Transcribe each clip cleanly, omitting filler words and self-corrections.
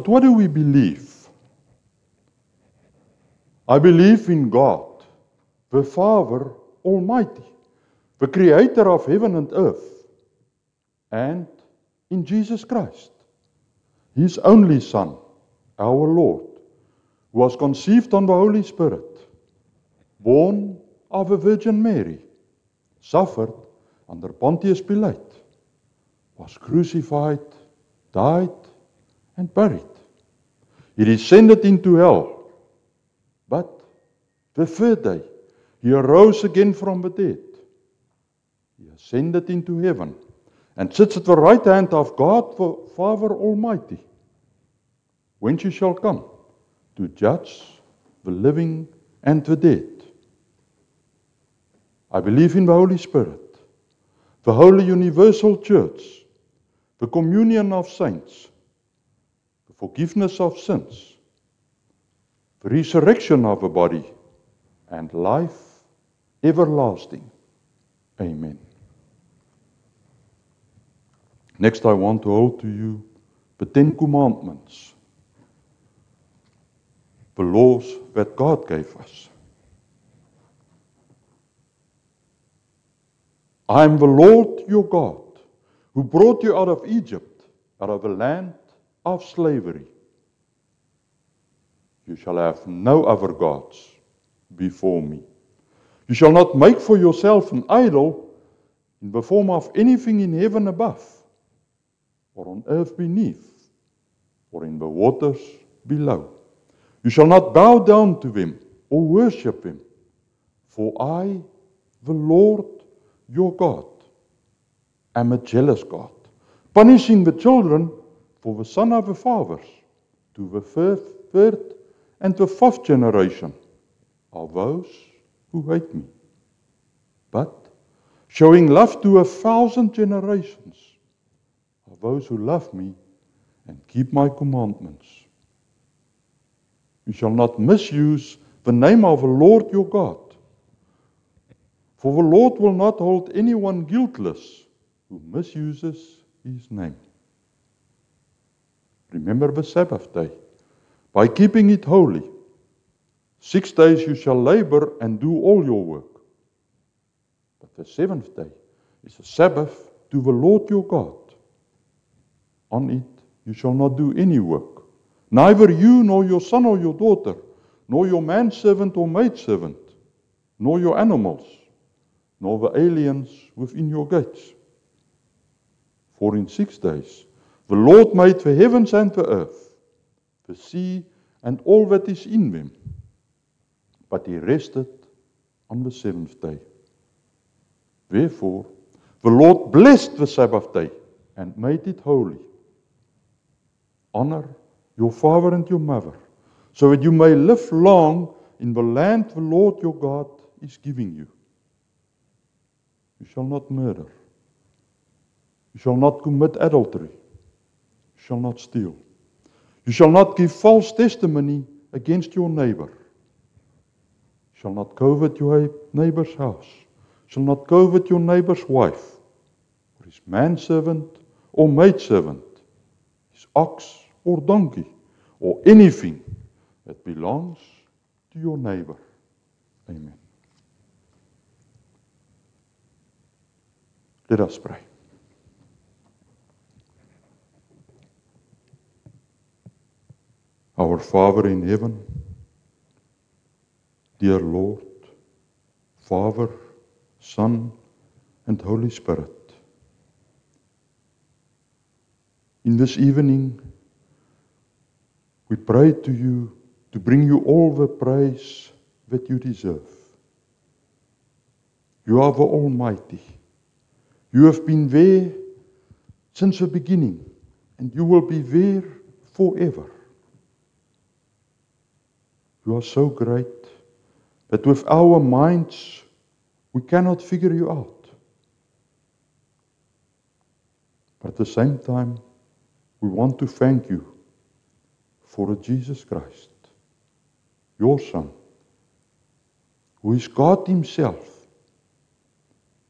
But what do we believe? I believe in God, the Father Almighty, the Creator of heaven and earth, and in Jesus Christ, His only Son, our Lord, who was conceived on the Holy Spirit, born of a Virgin Mary, suffered under Pontius Pilate, was crucified, died, and buried. He descended into hell, but the third day He arose again from the dead. He ascended into heaven and sits at the right hand of God, the Father Almighty, whence He shall come to judge the living and the dead. I believe in the Holy Spirit, the Holy Universal Church, the communion of saints, the forgiveness of sins, the resurrection of the body, and life everlasting. Amen. Next, I want to hold to you the 10 Commandments, the laws that God gave us. I am the Lord your God, who brought you out of Egypt, out of the land of slavery. You shall have no other gods before me. You shall not make for yourself an idol in the form of anything in heaven above, or on earth beneath, or in the waters below. You shall not bow down to them or worship them, for I, the Lord your God, am a jealous God, punishing the children for the son of the fathers, to the third and the fourth generation of those who hate me, but showing love to 1,000 generations of those who love me and keep my commandments. You shall not misuse the name of the Lord your God, for the Lord will not hold anyone guiltless who misuses His name. Remember the Sabbath day, by keeping it holy. 6 days you shall labor and do all your work. But the 7th day is a Sabbath to the Lord your God. On it you shall not do any work, neither you nor your son or your daughter, nor your manservant or maidservant, nor your animals, nor the aliens within your gates. For in 6 days the Lord made the heavens and the earth, the sea and all that is in them. But He rested on the 7th day. Therefore, the Lord blessed the Sabbath day and made it holy. Honor your father and your mother, so that you may live long in the land the Lord your God is giving you. You shall not murder. You shall not commit adultery. You shall not steal. You shall not give false testimony against your neighbor. You shall not covet your neighbor's house. You shall not covet your neighbor's wife, or his manservant or maidservant, his ox or donkey, or anything that belongs to your neighbor. Amen. Let us pray. Our Father in heaven, dear Lord, Father, Son, and Holy Spirit, in this evening, we pray to you to bring you all the praise that you deserve. You are the Almighty. You have been there since the beginning, and you will be there forever. You are so great that with our minds we cannot figure you out. But at the same time, we want to thank you for Jesus Christ, your Son, who is God Himself,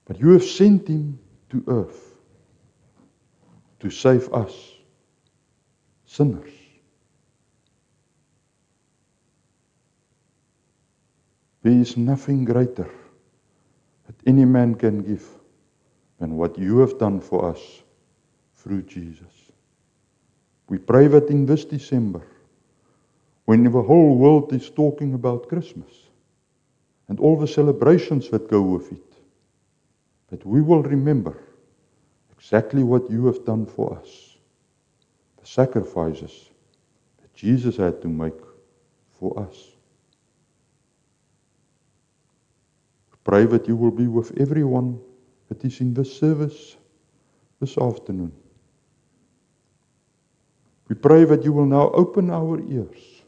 but you have sent Him to earth to save us, sinners, There is nothing greater that any man can give than what you have done for us through Jesus. We pray that in this December, when the whole world is talking about Christmas and all the celebrations that go with it, that we will remember exactly what you have done for us, the sacrifices that Jesus had to make for us. Pray that you will be with everyone that is in this service this afternoon. We pray that you will now open our ears,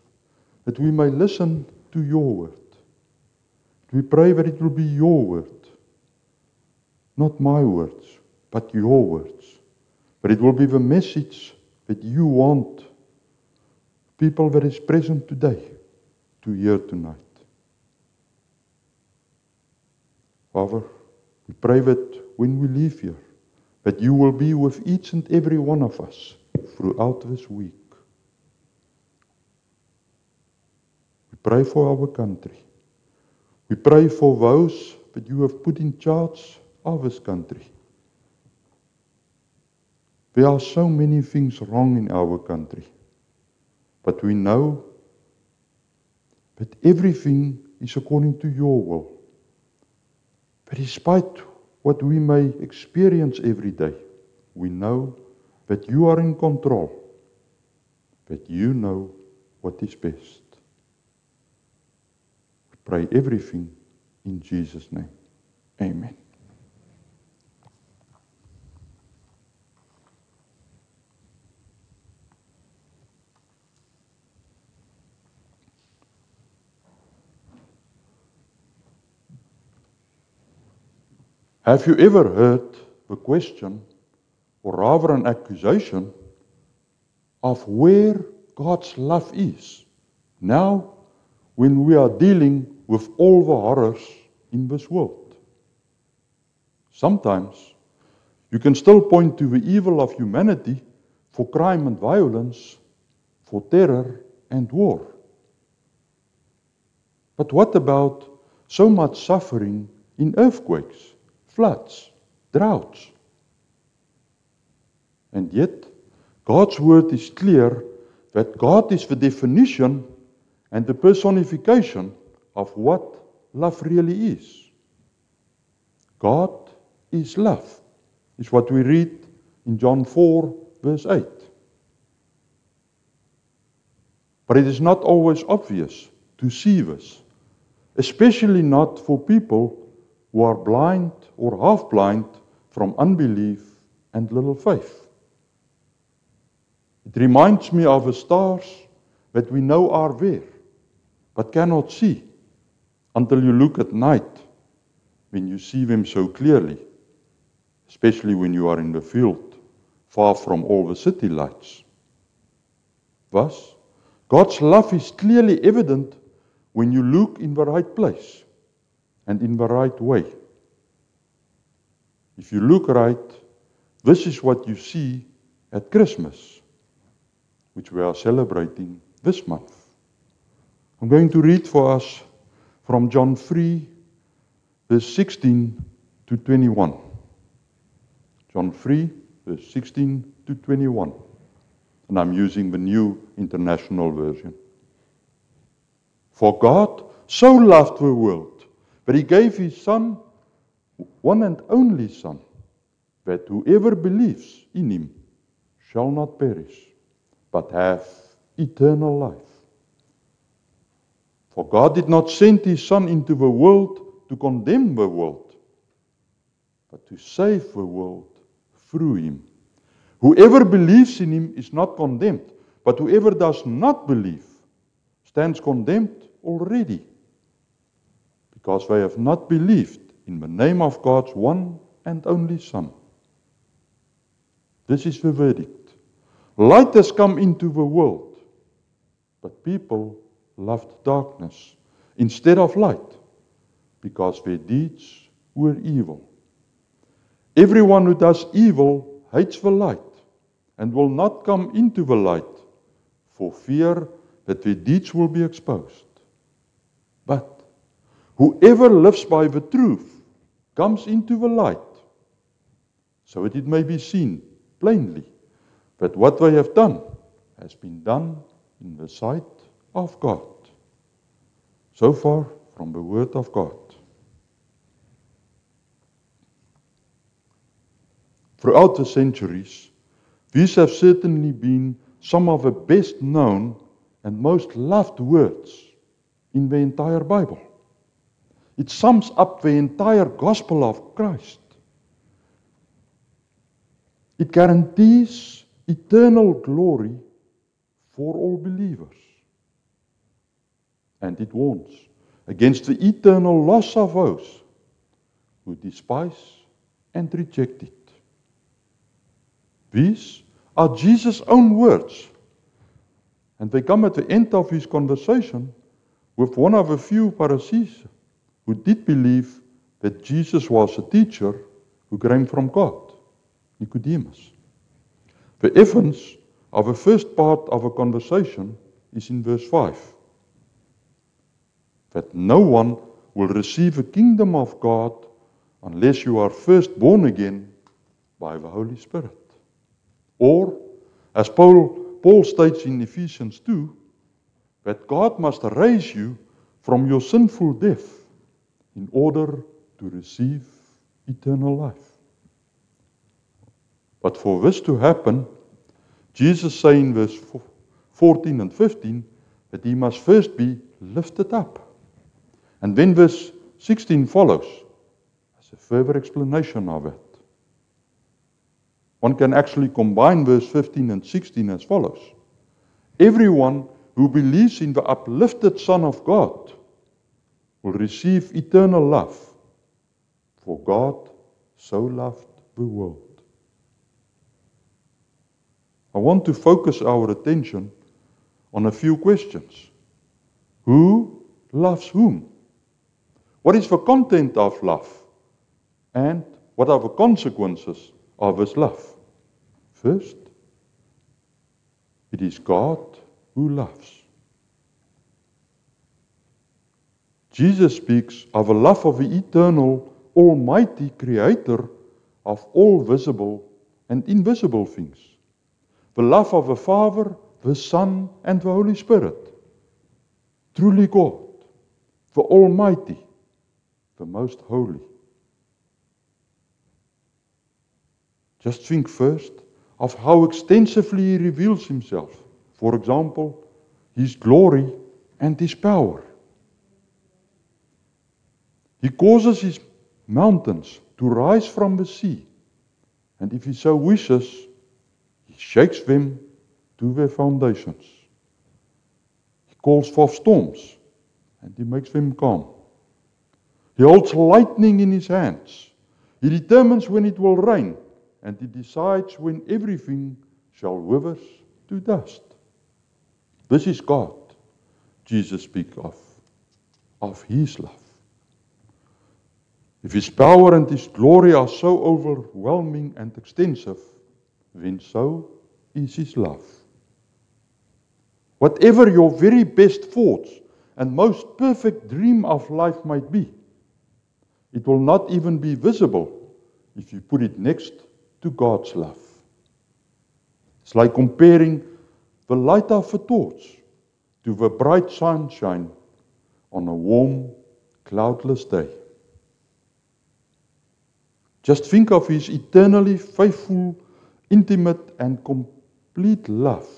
that we may listen to your word. We pray that it will be your word, not my words, but your words. But it will be the message that you want people that is present today to hear tonight. Father, we pray that when we leave here, that you will be with each and every one of us throughout this week. We pray for our country. We pray for those that you have put in charge of this country. There are so many things wrong in our country, but we know that everything is according to your will. But despite what we may experience every day, we know that you are in control, that you know what is best. We pray everything in Jesus' name. Amen. Have you ever heard the question, or rather an accusation, of where God's love is now when we are dealing with all the horrors in this world? Sometimes you can still point to the evil of humanity for crime and violence, for terror and war. But what about so much suffering in earthquakes, floods, droughts? And yet, God's word is clear that God is the definition and the personification of what love really is. God is love, is what we read in John 4, verse 8. But it is not always obvious to see this, especially not for people who are blind or half blind from unbelief and little faith. It reminds me of the stars that we know are there, but cannot see until you look at night, when you see them so clearly, especially when you are in the field, far from all the city lights. Thus, God's love is clearly evident when you look in the right place and in the right way. If you look right, this is what you see at Christmas, which we are celebrating this month. I'm going to read for us from John 3, verse 16 to 21. John 3, verse 16 to 21. And I'm using the New International Version. For God so loved the world that He gave His Son, one and only Son, that whoever believes in Him shall not perish, but have eternal life. For God did not send His Son into the world to condemn the world, but to save the world through Him. Whoever believes in Him is not condemned, but whoever does not believe stands condemned already, because they have not believed in the name of God's one and only Son. This is the verdict. Light has come into the world, but people loved darkness instead of light, because their deeds were evil. Everyone who does evil hates the light and will not come into the light for fear that their deeds will be exposed. But Whoever lives by the truth comes into the light, so that it may be seen plainly that what they have done has been done in the sight of God. So far from the Word of God. Throughout the centuries, these have certainly been some of the best known and most loved words in the entire Bible. It sums up the entire gospel of Christ. It guarantees eternal glory for all believers. And it warns against the eternal loss of those who despise and reject it. These are Jesus' own words, and they come at the end of his conversation with one of the few Pharisees who did believe that Jesus was a teacher who came from God, Nicodemus. The essence of the first part of a conversation is in verse 5. That no one will receive the kingdom of God unless you are first born again by the Holy Spirit. Or, as Paul states in Ephesians 2, that God must raise you from your sinful death in order to receive eternal life. But for this to happen, Jesus says in verse 14 and 15 that he must first be lifted up. And then verse 16 follows as a further explanation of it. One can actually combine verse 15 and 16 as follows. Everyone who believes in the uplifted Son of God will receive eternal love, for God so loved the world. I want to focus our attention on a few questions. Who loves whom? What is the content of love? And what are the consequences of this love? First, it is God who loves. Jesus speaks of a love of the eternal, almighty Creator of all visible and invisible things. The love of the Father, the Son, and the Holy Spirit. Truly God, the Almighty, the Most Holy. Just think first of how extensively he reveals himself. For example, his glory and his power. He causes his mountains to rise from the sea, and if he so wishes, he shakes them to their foundations. He calls forth storms, and he makes them calm. He holds lightning in his hands. He determines when it will rain, and he decides when everything shall wither to dust. This is God, Jesus speaks of his love. If his power and his glory are so overwhelming and extensive, then so is his love. Whatever your very best thoughts and most perfect dream of life might be, it will not even be visible if you put it next to God's love. It's like comparing the light of a torch to the bright sunshine on a warm, cloudless day. Just think of his eternally faithful, intimate, and complete love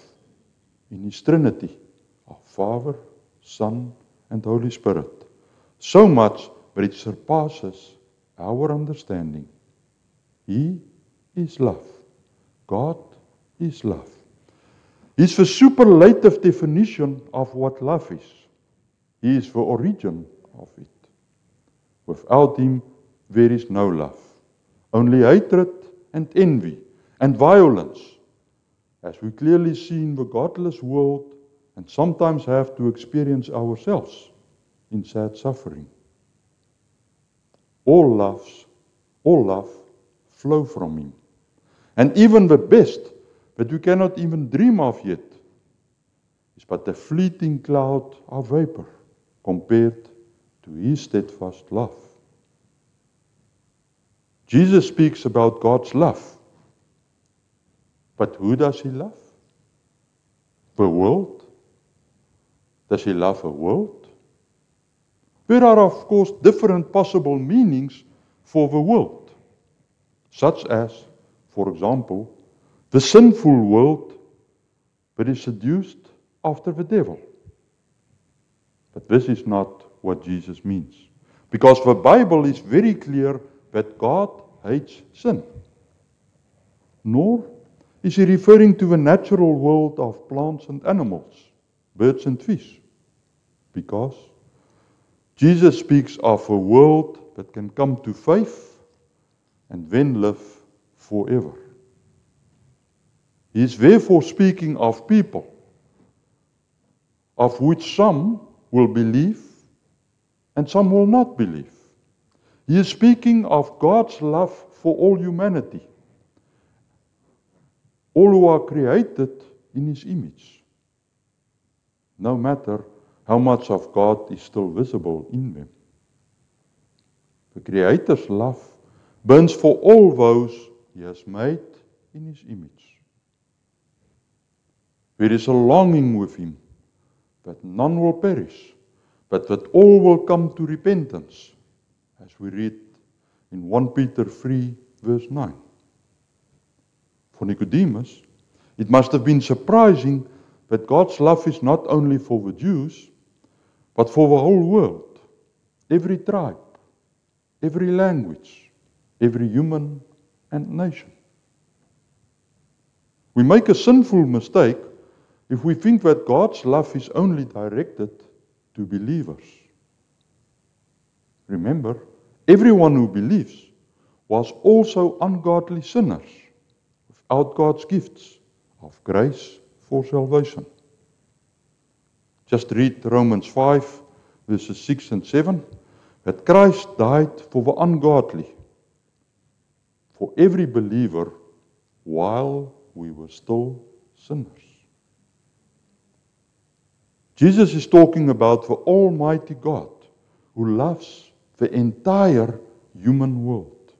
in his Trinity of Father, Son, and Holy Spirit. So much that it surpasses our understanding. He is love. God is love. He's the superlative definition of what love is. He is the origin of it. Without him, there is no love. Only hatred and envy and violence, as we clearly see in the godless world and sometimes have to experience ourselves in sad suffering. All love flow from him. And even the best that we cannot even dream of yet is but a fleeting cloud of vapor compared to His steadfast love. Jesus speaks about God's love. But who does He love? The world? Does He love a world? There are, of course, different possible meanings for the world, such as, for example, the sinful world that is seduced after the devil. But this is not what Jesus means, because the Bible is very clear that God hates sin. Nor is He referring to the natural world of plants and animals, birds and fish, because Jesus speaks of a world that can come to faith and then live forever. He is therefore speaking of people, of which some will believe and some will not believe. He is speaking of God's love for all humanity, all who are created in His image, no matter how much of God is still visible in them. The Creator's love burns for all those He has made in His image. There is a longing with Him that none will perish, but that all will come to repentance, as we read in 1 Peter 3, verse 9. For Nicodemus, it must have been surprising that God's love is not only for the Jews, but for the whole world, every tribe, every language, every human and nation. We make a sinful mistake if we think that God's love is only directed to believers. Remember, everyone who believes was also ungodly sinners without God's gifts of grace for salvation. Just read Romans 5, verses 6 and 7, that Christ died for the ungodly, for every believer, while we were still sinners. Jesus is talking about the Almighty God, who loves the entire human world.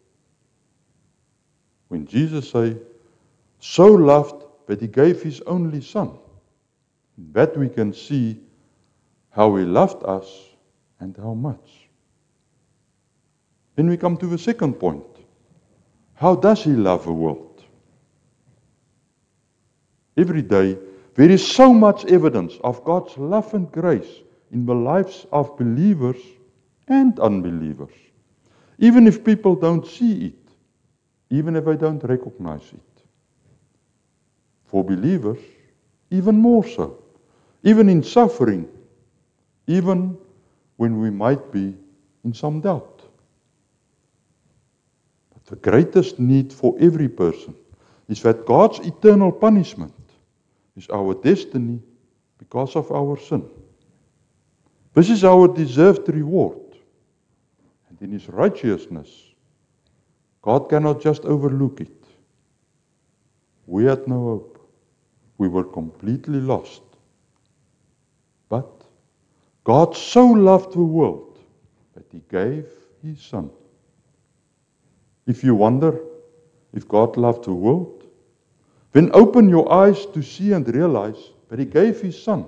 When Jesus says, so loved that He gave His only Son, that we can see how He loved us and how much. Then we come to the second point. How does He love the world? Every day, there is so much evidence of God's love and grace in the lives of believers and unbelievers, even if people don't see it, even if they don't recognize it. For believers, even more so, even in suffering, even when we might be in some doubt. But the greatest need for every person is that God's eternal punishment is our destiny because of our sin. This is our deserved reward. And in His righteousness, God cannot just overlook it. We had no hope. We were completely lost. But God so loved the world that He gave His Son. If you wonder if God loved the world, then open your eyes to see and realize that He gave His Son.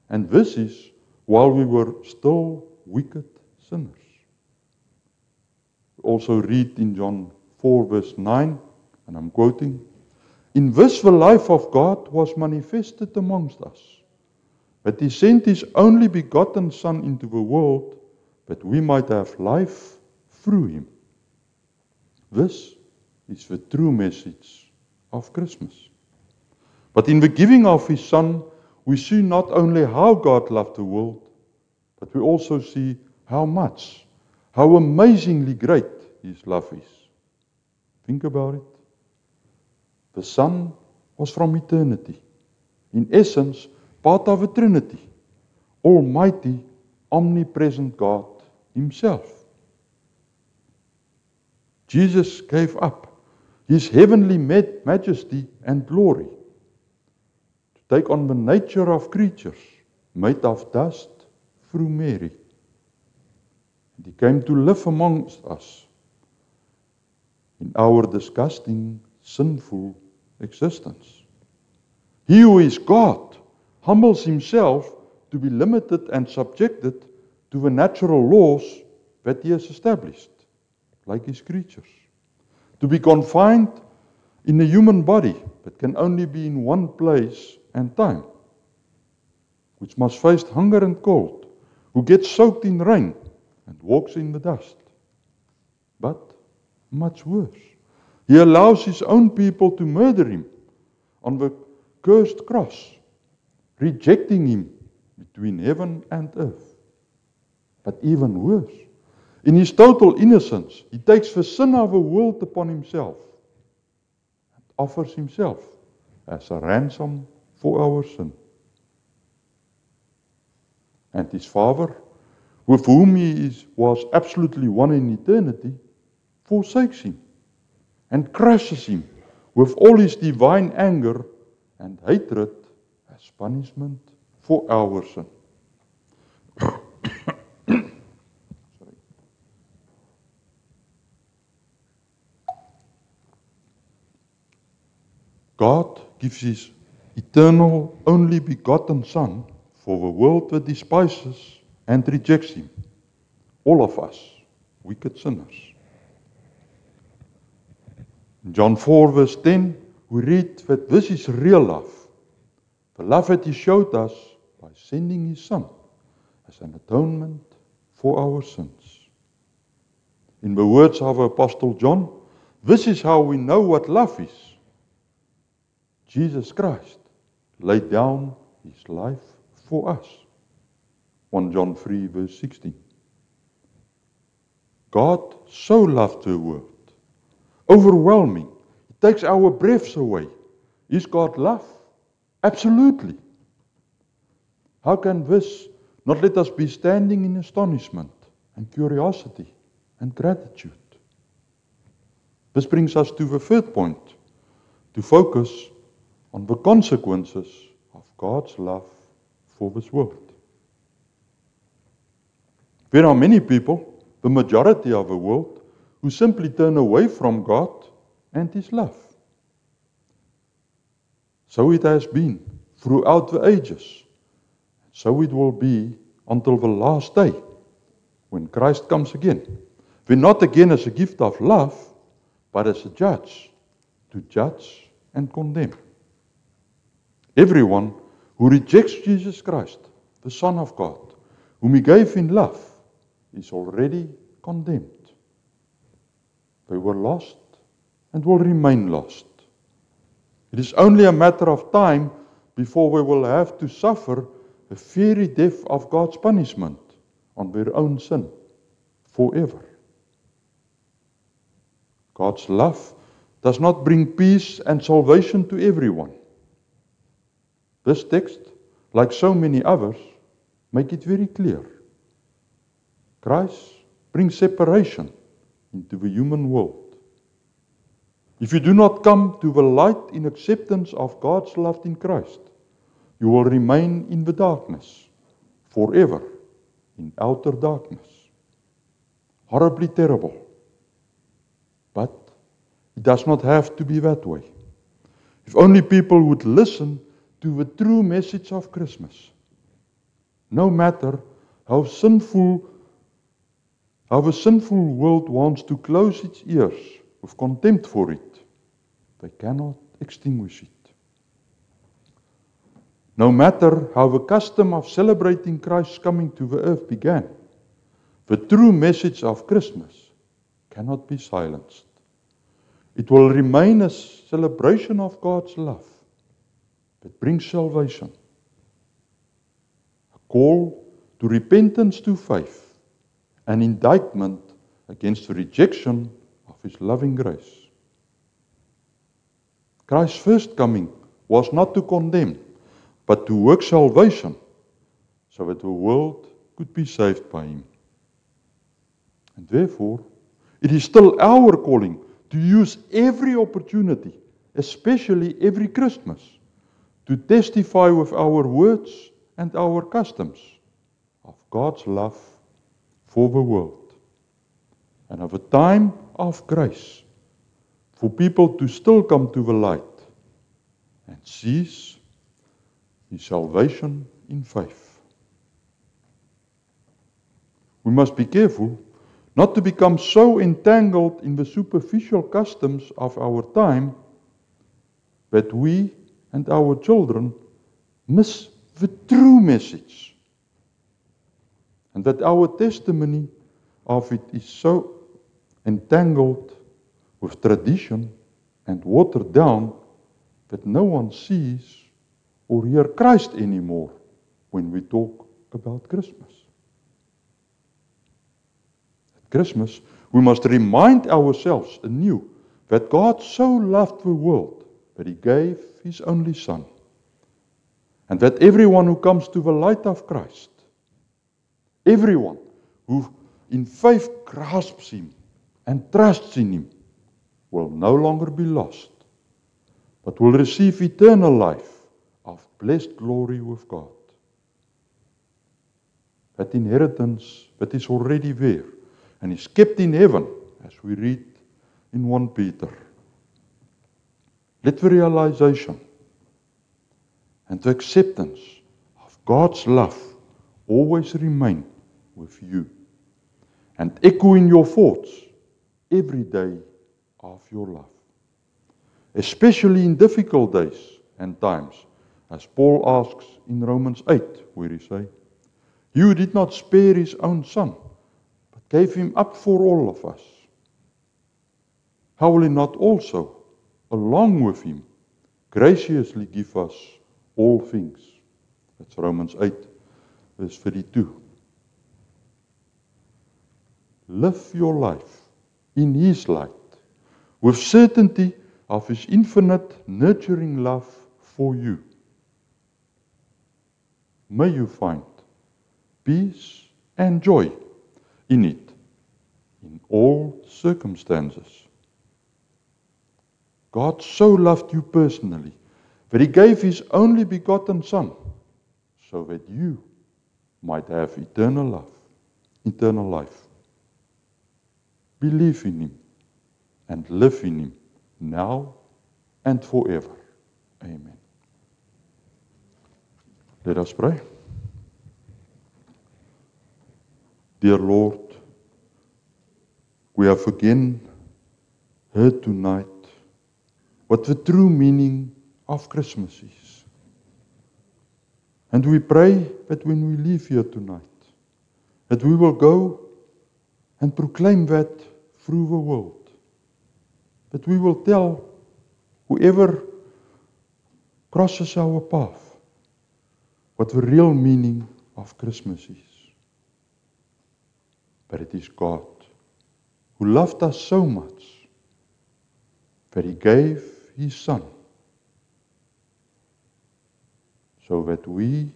And this is while we were still wicked sinners. We also read in John 4 verse 9, and I'm quoting, "In this the life of God was manifested amongst us, that He sent His only begotten Son into the world, that we might have life through Him." This is the true message of Christmas. But in the giving of His Son, we see not only how God loved the world, but we also see how much, how amazingly great His love is. Think about it. The Son was from eternity, in essence, part of a Trinity, Almighty, omnipresent God Himself. Jesus gave up His heavenly majesty and glory to take on the nature of creatures made of dust through Mary, And He came to live amongst us in our disgusting, sinful existence. He who is God humbles Himself to be limited and subjected to the natural laws that He has established, like His creatures. To be confined in a human body that can only be in one place and time, which must face hunger and cold, who gets soaked in rain and walks in the dust. But much worse, He allows His own people to murder Him on the cursed cross, rejecting Him between heaven and earth. But even worse, in His total innocence, He takes the sin of the world upon Himself and offers Himself as a ransom for our sin. And His Father, with whom He was absolutely one in eternity, forsakes Him and crushes Him with all His divine anger and hatred as punishment for our sin. God gives His eternal, only begotten Son for the world that despises and rejects Him. All of us, wicked sinners. In John 4 verse 10, we read that this is real love. The love that He showed us by sending His Son as an atonement for our sins. In the words of Apostle John, this is how we know what love is. Jesus Christ laid down His life for us. 1 John 3 verse 16. God so loved the world, overwhelming. It takes our breaths away. Is God love? Absolutely. How can this not let us be standing in astonishment and curiosity and gratitude? This brings us to the third point, to focus on the consequences of God's love for this world. There are many people, the majority of the world, who simply turn away from God and His love. So it has been throughout the ages. So it will be until the last day, when Christ comes again. But not again as a gift of love, but as a judge, to judge and condemn. Everyone who rejects Jesus Christ, the Son of God, whom He gave in love, is already condemned. They were lost and will remain lost. It is only a matter of time before they will have to suffer the fiery death of God's punishment on their own sin forever. God's love does not bring peace and salvation to everyone. This text, like so many others, make it very clear. Christ brings separation into the human world. If you do not come to the light in acceptance of God's love in Christ, you will remain in the darkness, forever, in outer darkness. Horribly terrible. But it does not have to be that way. If only people would listen to the true message of Christmas. No matter how the sinful world wants to close its ears with contempt for it, they cannot extinguish it. No matter how the custom of celebrating Christ's coming to the earth began, the true message of Christmas cannot be silenced. It will remain a celebration of God's love that brings salvation, a call to repentance to faith, an indictment against the rejection of His loving grace. Christ's first coming was not to condemn, but to work salvation, so that the world could be saved by Him. And therefore, it is still our calling to use every opportunity, especially every Christmas, to testify with our words and our customs of God's love for the world. and of a time of grace for people to still come to the light and seize His salvation in faith. We must be careful not to become so entangled in the superficial customs of our time that we and our children miss the true message, and that our testimony of it is so entangled with tradition and watered down that no one sees or hears Christ anymore when we talk about Christmas. At Christmas, we must remind ourselves anew that God so loved the world that He gave His only Son, and that everyone who comes to the light of Christ, everyone who in faith grasps Him and trusts in Him, will no longer be lost, but will receive eternal life of blessed glory with God. That inheritance that is already there and is kept in heaven, as we read in 1 Peter. Let the realization and the acceptance of God's love always remain with you and echo in your thoughts every day of your life, especially in difficult days and times, as Paul asks in Romans 8, where he says, "You did not spare His own Son, but gave Him up for all of us. How will He not also, along with Him, graciously give us all things?" That's Romans 8, verse 32. Live your life in His light, with certainty of His infinite nurturing love for you. May you find peace and joy in it, in all circumstances. God so loved you personally that He gave His only begotten Son, so that you might have eternal life. Believe in Him and live in Him now and forever. Amen. Let us pray. Dear Lord, we have again heard tonight what the true meaning of Christmas is. And we pray that when we leave here tonight, that we will go and proclaim that through the world. That we will tell whoever crosses our path what the real meaning of Christmas is. But it is God who loved us so much that He gave His Son so that we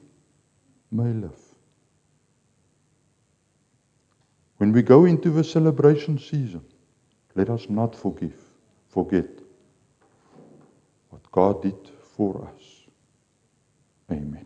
may live. When we go into the celebration season, let us not forget what God did for us. Amen.